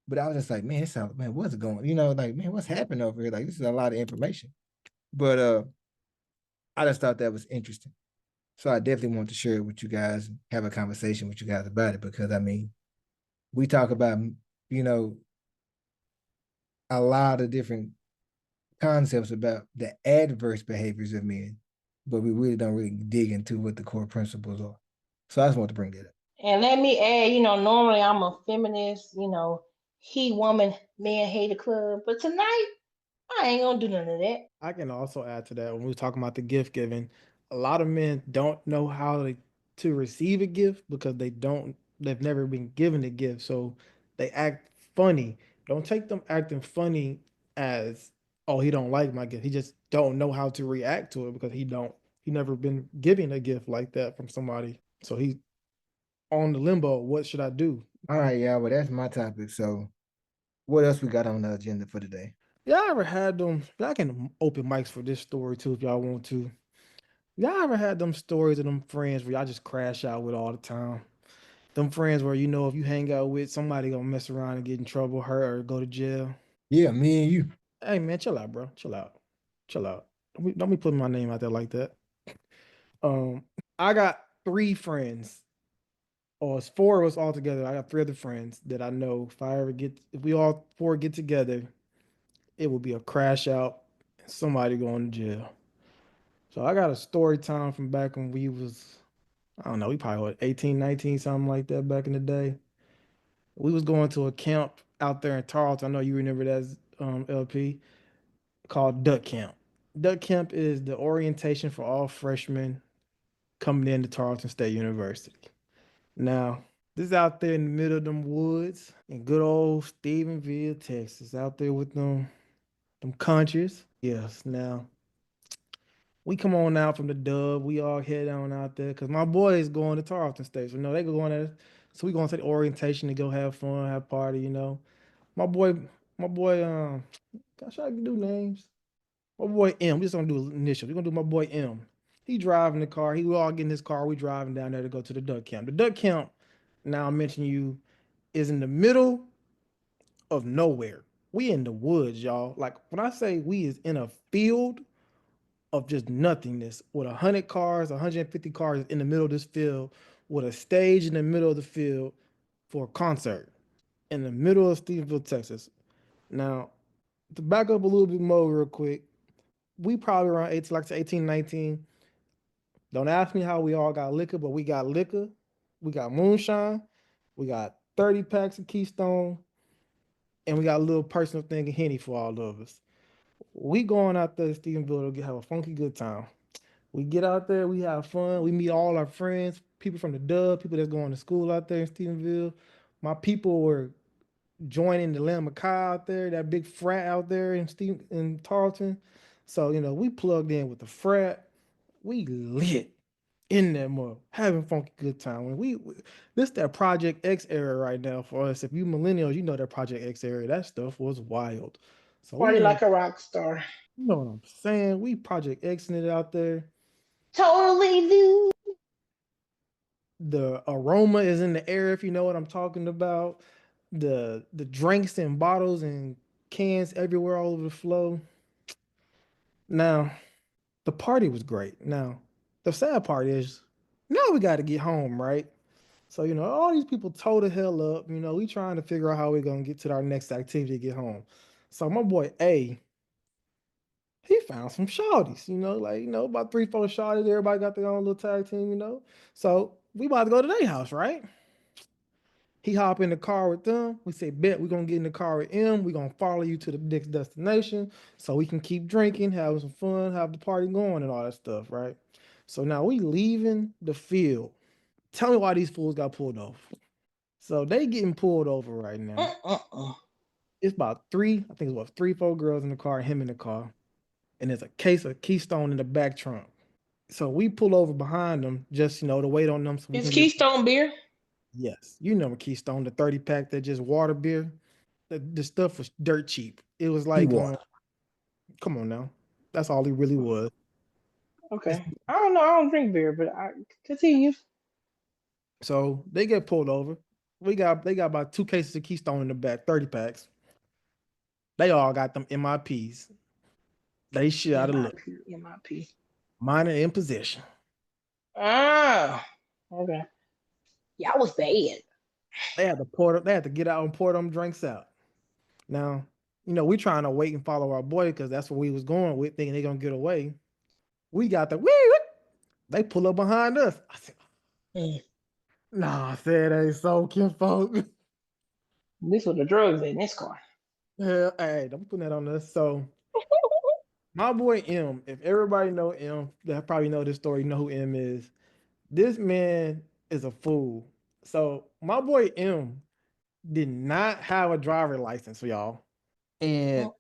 But I was just like, man, man, what's going? Like, man, what's happening over here? Like, this is a lot of information. But I just thought that was interesting. So I definitely want to share it with you guys and have a conversation with you guys about it because I mean, we talk about you know a lot of different concepts about the adverse behaviors of men, but we really don't really dig into what the core principles are. So I just want to bring that up. And let me add, normally I'm a feminist, he woman man hater club, but tonight I ain't gonna do none of that. I can also add to that when we were talking about the gift giving, a lot of men don't know how to receive a gift because they've never been given a gift. So they act funny. Don't take them acting funny as, oh, he don't like my gift. He just don't know how to react to it because he never been given a gift like that from somebody. So he on the limbo, what should I do? All right, yeah, well, that's my topic. So what else we got on the agenda for today? Y'all ever had them? Y'all can open mics for this story too if y'all want to. Y'all ever had them stories of them friends where y'all just crash out with all the time? Them friends where if you hang out with somebody gonna mess around and get in trouble, hurt, or go to jail. Yeah, me and you. Hey man, chill out, bro. Chill out. Chill out. Don't be putting my name out there like that. Um, I got three friends, or it's four of us all together. I got three other friends that I know. If we all four get together, it will be a crash out and somebody going to jail. So I got a story time from back when we was, I don't know, we probably what, 18, 19, something like that back in the day. We was going to a camp out there in Tarleton. I know you remember that, LP, called Duck Camp. Duck Camp is the orientation for all freshmen coming into Tarleton State University. Now, this is out there in the middle of them woods in good old Stephenville, Texas, out there with them countries. Yes, now we come on out from the dub. We all head on out there because my boy is going to Tarleton State. So, no, they go going there. So we going to the orientation to go have fun, have party, My boy, my boy, gosh, I can do names. My boy M. We just gonna do initials. We're gonna do my boy M. He driving the car. We all get in his car. We driving down there to go to the duck camp. The duck camp, now I mention you, is in the middle of nowhere. We in the woods, y'all. Like when I say we is in a field of just nothingness with 100 cars, 150 cars in the middle of this field with a stage in the middle of the field for a concert in the middle of Stephenville, Texas. Now, to back up a little bit more real quick, we probably around 18, like 18, 19. Don't ask me how we all got liquor, but we got liquor. We got moonshine. We got 30 packs of Keystone. And we got a little personal thing of Henny for all of us. We going out there to Stephenville to have a funky good time. We get out there, we have fun. We meet all our friends, people from the Dub, people that's going to school out there in Stephenville. My people were joining the Lamb Makai out there, that big frat out there in Tarleton. So, we plugged in with the frat. We lit in that mug, having funky good time. When this that Project X era right now for us. If you millennials, you know that Project X era. That stuff was wild. So we Party in, like a rock star. you know what I'm saying? We Project Xing it out there. Totally do. The aroma is in the air, if you know what I'm talking about. The drinks and bottles and cans everywhere all over the floor. Now, the party was great. Now, the sad part is now we got to get home, right? So, all these people tore the hell up. We trying to figure out how we're gonna get to our next activity to get home. So my boy A, he found some shawties, about 3, 4 shawties. Everybody got their own little tag team. So we about to go to their house, right? He hop in the car with them. We say, bet we're gonna get in the car with him. We're gonna follow you to the next destination so we can keep drinking, having some fun, have the party going and all that stuff, right? So now we leaving the field. Tell me why these fools got pulled over. So they getting pulled over right now. Uh-uh. It's about I think it's what 3, 4 girls in the car, him in the car, and there's a case of Keystone in the back trunk. So we pull over behind them, just to wait on them so we It's can get. Keystone beer. Yes, you know Keystone, the 30 pack that just water beer. The stuff was dirt cheap. It was He like, water. come on now, that's all it really was. It's, Okay. I don't know. I don't drink beer, but I continue. so they get pulled over. They got about 2 cases of Keystone in the back, 30 packs. They all got them MIPs. They shit out of luck. MIP. MIP. Minor in possession. Ah. Okay. Y'all was bad. They had to get out and pour them drinks out. Now, we trying to wait and follow our boy because that's where we was going with, thinking they gonna get away. We got the wee. They pull up behind us. I said, Mm. nah, I said ain't so kinfolk. This was the drugs in this car. Hell, hey, don't put that on us. So my boy M, if everybody know M, that probably know this story, know who M is. This man is a fool. So my boy M did not have a driver license for y'all. And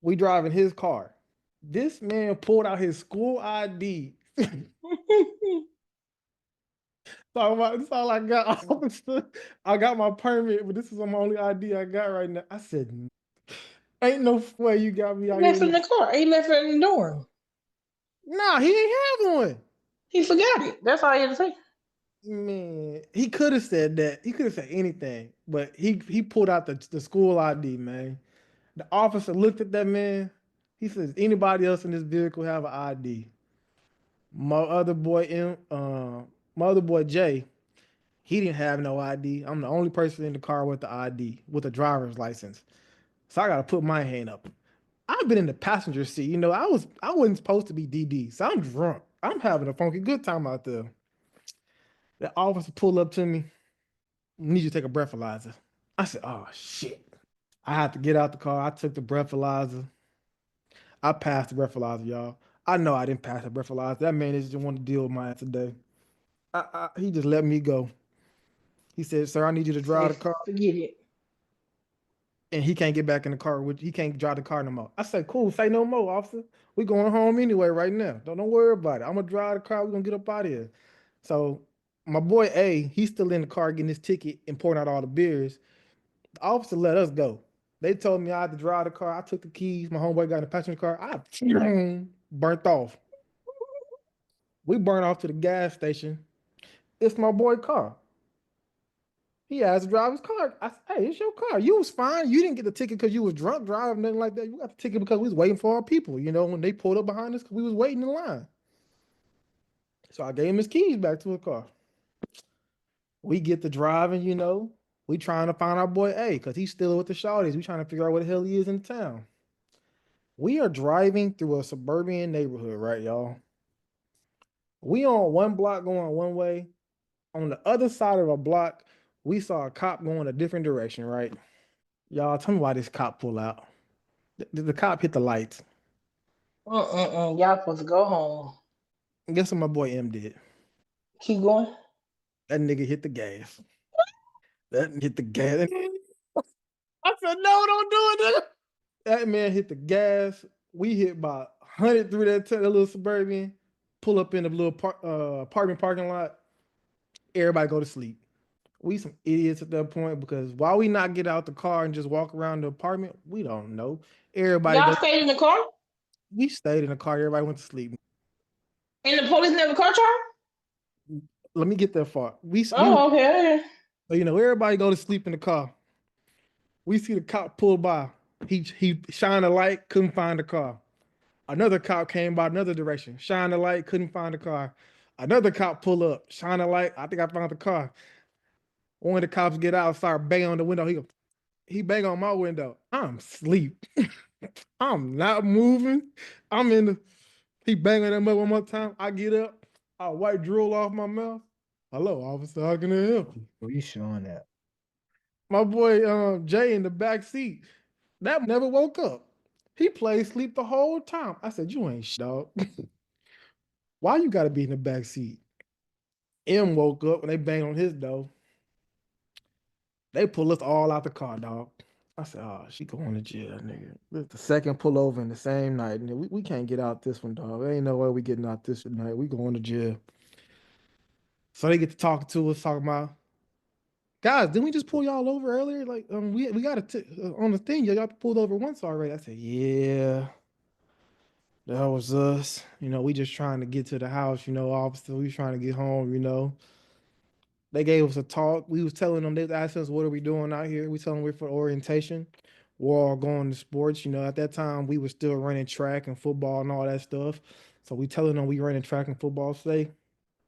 we driving his car. This man pulled out his school ID. That's all I got. I got my permit, but this is my only ID I got right now. I said, ain't no way you got me He out here left it with in no. the car. He left it in the dorm. Nah, he ain't have one. He forgot it. That's all he had to say. Man, he could have said that. He could have said anything, but he pulled out the school ID, man. The officer looked at that man. He says, anybody else in this vehicle have an ID? My other boy, my other boy Jay, he didn't have no ID. I'm the only person in the car with the ID, with a driver's license. So I gotta put my hand up. I've been in the passenger seat. I wasn't supposed to be DD, so I'm drunk. I'm having a funky good time out there. The officer pulled up to me. Need you to take a breathalyzer. I said, oh shit. I had to get out the car. I took the breathalyzer. I passed the breathalyzer, y'all. I know I didn't pass the breathalyzer. That man just didn't want to deal with my ass today. He just let me go. He said, "Sir, I need you to drive Say, the car." forget it. And he can't get back in the car. He can't drive the car no more. I said, "Cool, say no more, officer. We going home anyway right now. Don't worry about it. I'm gonna drive the car. We're gonna get up out of here." So My boy A, he's still in the car getting his ticket and pouring out all the beers. The officer let us go. They told me I had to drive the car. I took the keys. My homeboy got in the passenger car. I burnt off. We burnt off to the gas station. It's my boy car. He has to drive his car. I said, hey, it's your car. You was fine. You didn't get the ticket because you was drunk driving, nothing like that. You got the ticket because we was waiting for our people, when they pulled up behind us because we was waiting in line. So I gave him his keys back to his car. We get to driving. We trying to find our boy A because he's still with the shawties. We trying to figure out where the hell he is in town. We are driving through a suburban neighborhood, right, y'all? We on one block going one way. On the other side of the block, we saw a cop going a different direction, right? Y'all, tell me why this cop pull out. The cop hit the lights. Y'all supposed to go home. Guess what my boy M did? Keep going. That nigga hit the gas. That hit the gas. I said, no, don't do it, nigga. That man hit the gas. We hit by 100 through that little suburban. Pull up in the little apartment parking lot. Everybody go to sleep. We some idiots at that point because why we not get out the car and just walk around the apartment? We don't know. Everybody Y'all go. stayed in the car? We stayed in the car. Everybody went to sleep. And the police never caught y'all? Let me get that far. Oh, okay. Everybody go to sleep in the car. We see the cop pull by. He shined a light, couldn't find the car. Another cop came by another direction, shined a light, couldn't find the car. Another cop pull up, shine a light. I think I found the car. One of the cops get out, start banging on the window. He bang on my window. I'm asleep. I'm not moving. I'm in the. He bang on that mother one more time. I get up. I wipe drool off my mouth. Hello, officer. How can I help you? What are you showing that? My boy Jay in the back seat. That never woke up. He played sleep the whole time. I said, you ain't dog. Why you gotta be in the back seat? M woke up when they banged on his door. They pull us all out the car, dog. I said, oh, she going to jail, nigga. This the second pullover in the same night. Nigga. We can't get out this one, dog. There ain't no way we getting out this night. We going to jail. So they get to talking to us, talking about, guys, didn't we just pull y'all over earlier? Like, we got on the thing. Y'all pulled over once already. I said, yeah, that was us. We just trying to get to the house. Officer, we trying to get home. They gave us a talk. We was telling them, they asked us, what are we doing out here? We telling them we're for orientation. We're all going to sports. At that time, we were still running track and football and all that stuff. So we telling them we running track and football today.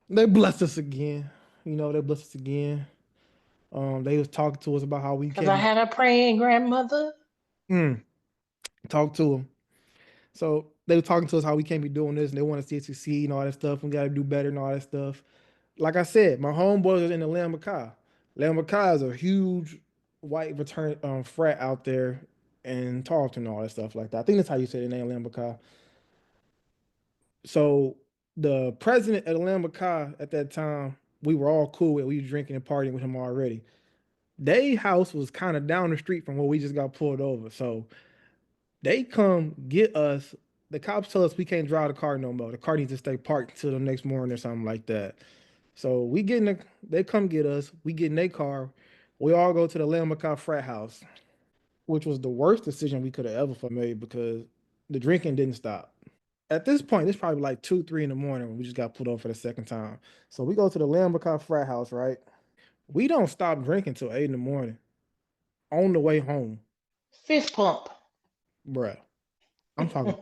They blessed us again. They blessed us again. They was talking to us about how we Because I came. had a praying grandmother. Talk to them. So they were talking to us how we can't be doing this and they want to see us succeed and all that stuff. We got to do better and all that stuff. Like I said, my homeboys are in the Lamb Kai is a huge white frat out there in Tarleton and all that stuff like that. I think that's how you say the name, Lamb. So the president of the Lamb at that time, we were all cool with. We were drinking and partying with him already. They house was kind of down the street from where we just got pulled over. So they come get us. The cops tell us we can't drive the car no more. The car needs to stay parked until the next morning or something like that. So they come get us. We get in their car. We all go to the Lamb frat house, which was the worst decision we could have ever made because the drinking didn't stop. At this point, it's probably like 2, 3 in the morning when we just got pulled over for the second time. So we go to the Lamb frat house, right? We don't stop drinking till 8 in the morning on the way home. Fist pump. Bruh. I'm talking.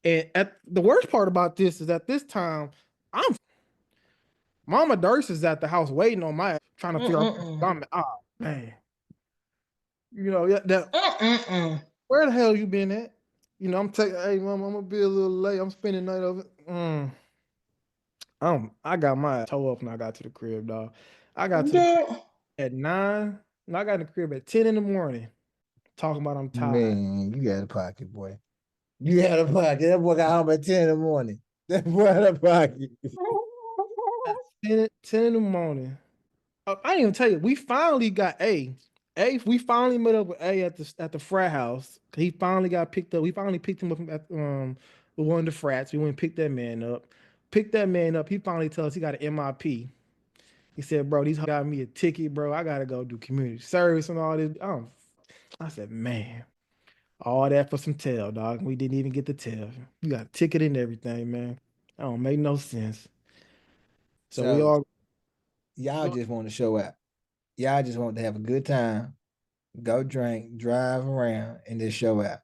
And at the worst part about this is at this time, Mama Durst is at the house waiting on my ass, trying to figure out. Oh man, where the hell you been at? I'm taking. Hey, mom, I'm gonna be a little late. I'm spending the night over. I got my toe up when I got to the crib, dog. I got to the crib at 9. And I got in the crib at 10 in the morning. Talking about I'm tired. Man, you got a pocket, boy. You had a pocket. That boy got home at 10 in the morning. That boy had a pocket. 10 in the morning. I didn't even tell you. We finally got A. We finally met up with A at the frat house. He finally got picked up. We finally picked him up at with one of the frats. We went and picked that man up. Picked that man up. He finally tells us he got an MIP. He said, bro, these got me a ticket, bro. I gotta go do community service and all this. I said, man, all that for some tail, dog. We didn't even get the tail. You got a ticket and everything, man. That don't make no sense. So we So all y'all just want to show out. Y'all just want to have a good time, go drink, drive around, and just show out.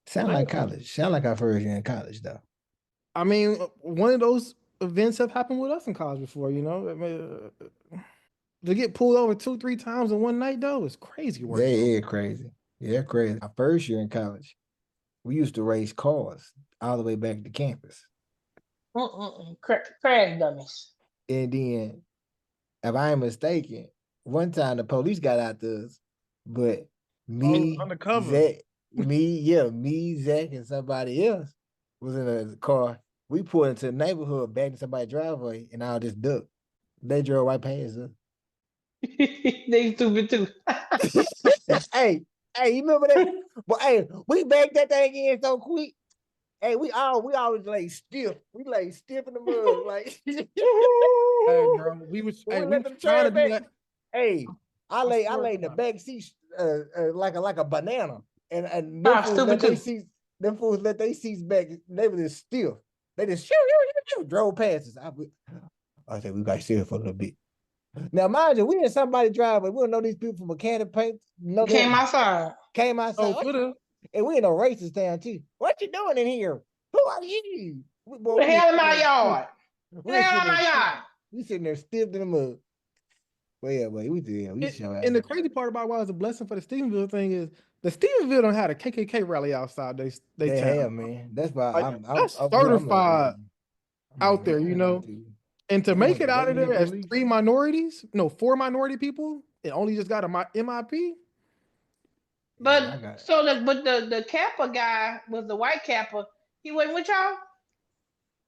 Sound like college. Sound like our first year in college, though. I mean, one of those events have happened with us in college before, you know. I mean, to get pulled over 2, 3 times in one night, though, is crazy work. Yeah, crazy. Yeah, crazy. Our first year in college, we used to race cars all the way back to campus. Crash dummies. And then, if I ain't mistaken, one time the police got after us, but me, Undercover. Zach, me, Zach, and somebody else was in a car. We pulled into the neighborhood, back in somebody's driveway, and I just ducked. They drove right past us. They stupid too. hey, you remember that? But hey, we backed that thing in so quick. Hey, we always lay stiff. We lay stiff in the mud, like. Hey, bro, we was trying to do that. Hey, I lay in the back seat, like a banana, and them fools let their seats back. They were just stiff. They just drove past us. I said we got still for a little bit. Now, mind you, we in somebody's driveway. We don't know these people from mechanic paint. Came outside. Oh, and we in a racist town too. What you doing in here? Who are you? Who the hell in my yard? Who the hell in my yard? We sitting there stiff in the mud. Well, yeah, we did. We show out. And the crazy part about why it's a blessing for the Stephenville thing is the Stephenville don't have a KKK rally outside they town. Have, man. That's why like, I'm certified out there, you know. And to make it out of there as 4 minority people, it only just got a MIP. But the Kappa guy was the white Kappa. He wasn't with y'all?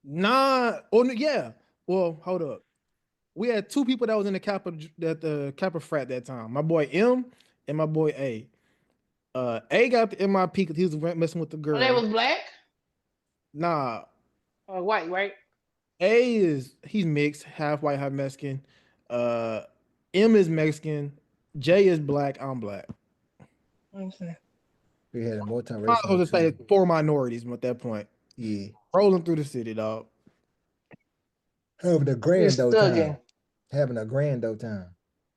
Nah. Oh yeah. Well, hold up. We had 2 people that was in the Kappa frat that time. My boy M and my boy A. A got the MIP because he was messing with the girl. Oh, they was black? Nah. White, right? He's mixed, half white, half Mexican. M is Mexican. J is black. I'm black. Okay. We had a multiracial. I was supposed to say 4 minorities at that point. Yeah. Rolling through the city, dog. Having a grand old time. Having a grand old time.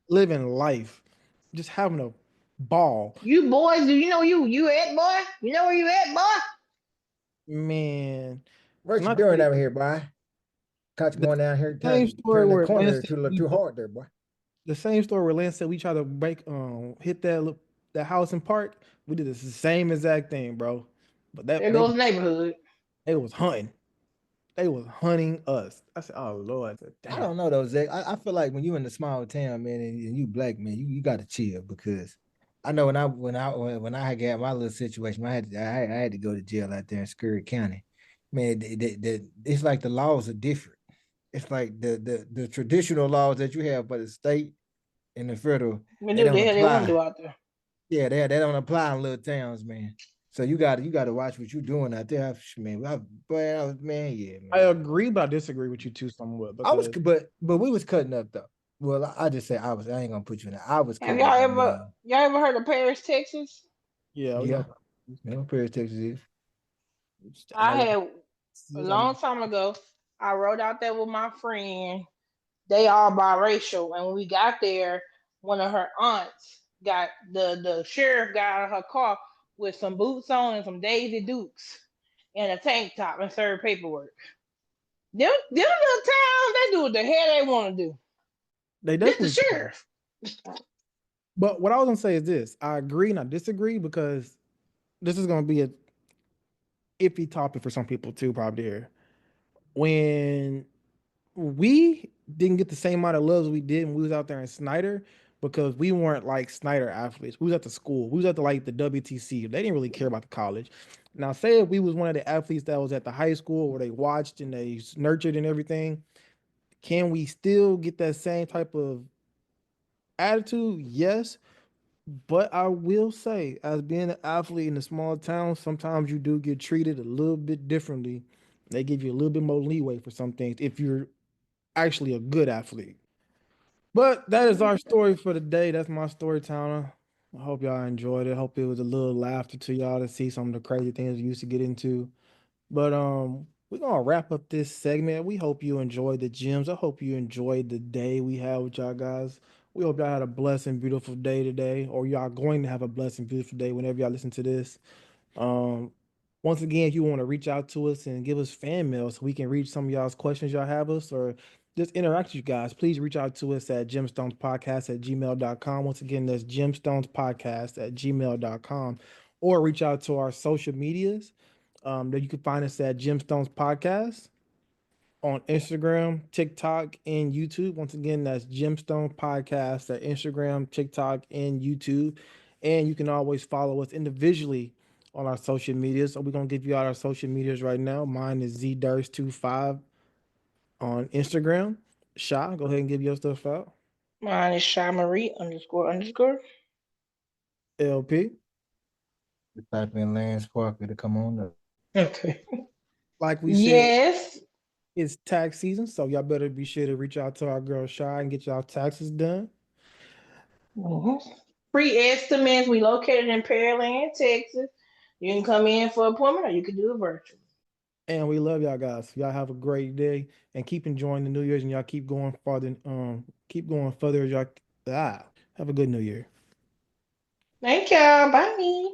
Living life. Just having a ball. You boys, do you know you at, boy? You know where you at, boy? Man. What you doing over here, boy? Caught you going down here, turn the corner too hard there, boy. The same story where Lance said we tried to hit that house and park. We did the same exact thing, bro. But there goes neighborhood. They was hunting. They was hunting us. I said, "Oh Lord!" I don't know though, Zach. I feel like when you in the small town, man, and you black, man, you got to chill because I know when I had got my little situation, I had to go to jail out there in Scurry County. Man, it's like the laws are different. It's like the traditional laws that you have for the state and the federal. They don't apply. They want to do out there. Yeah, they don't apply in little towns, man. So you got to watch what you're doing out there, man. Man. I agree, but I disagree with you too somewhat. But we was cutting up though. Well, I just say I ain't gonna put you in there. I was. Have y'all ever heard of Paris, Texas? Yeah. Paris, Texas is. I had a long time ago. I rode out there with my friend. They all biracial, and when we got there, one of her aunts got the sheriff got out of her car with some boots on and some Daisy Dukes and a tank top and served paperwork. Them little towns, they do what the hell they want to do. They definitely the sheriff. But what I was gonna say is this: I agree and I disagree because this is gonna be a iffy topic for some people too, probably here. When we didn't get the same amount of love as we did when we was out there in Snyder because we weren't like Snyder athletes. We was at the school. We was at the WTC. They didn't really care about the college. Now, say if we was one of the athletes that was at the high school where they watched and they nurtured and everything, can we still get that same type of attitude? Yes. But I will say, as being an athlete in a small town, sometimes you do get treated a little bit differently. They give you a little bit more leeway for some things if you're actually a good athlete. But that is our story for the day. That's my story time. I hope y'all enjoyed it. Hope it was a little laughter to y'all to see some of the crazy things we used to get into. But we're gonna wrap up this segment. We hope you enjoyed the gems. I hope you enjoyed the day we had with y'all guys. We hope y'all had a blessed and beautiful day today, or y'all going to have a blessed and beautiful day whenever y'all listen to this. Um, Once again, if you want to reach out to us and give us fan mail so we can read some of y'all's questions y'all have us or just interact with you guys, please reach out to us at gemstonespodcast@gmail.com. Once again, that's gemstonespodcast@gmail.com. Or reach out to our social medias. That you can find us at Gemstones Podcast on Instagram, TikTok, and YouTube. Once again, that's Gemstone Podcast at Instagram, TikTok, and YouTube. And you can always follow us individually on our social media. So we're gonna give you out our social medias right now. Mine is zdurst25 on Instagram. Sha, go ahead and give your stuff out. Mine is Shy Marie __. LP. Just type in Lance Parker to come on up. Okay. Like we said, Yes. it's tax season, so y'all better be sure to reach out to our girl Shy and get y'all taxes done. Mhm. Free estimates. We located in Pearland, Texas. You can come in for an appointment or you can do it virtual. And we love y'all guys. Y'all have a great day and keep enjoying the New Year's and y'all keep going further as y'all have a good New Year. Thank y'all. Bye.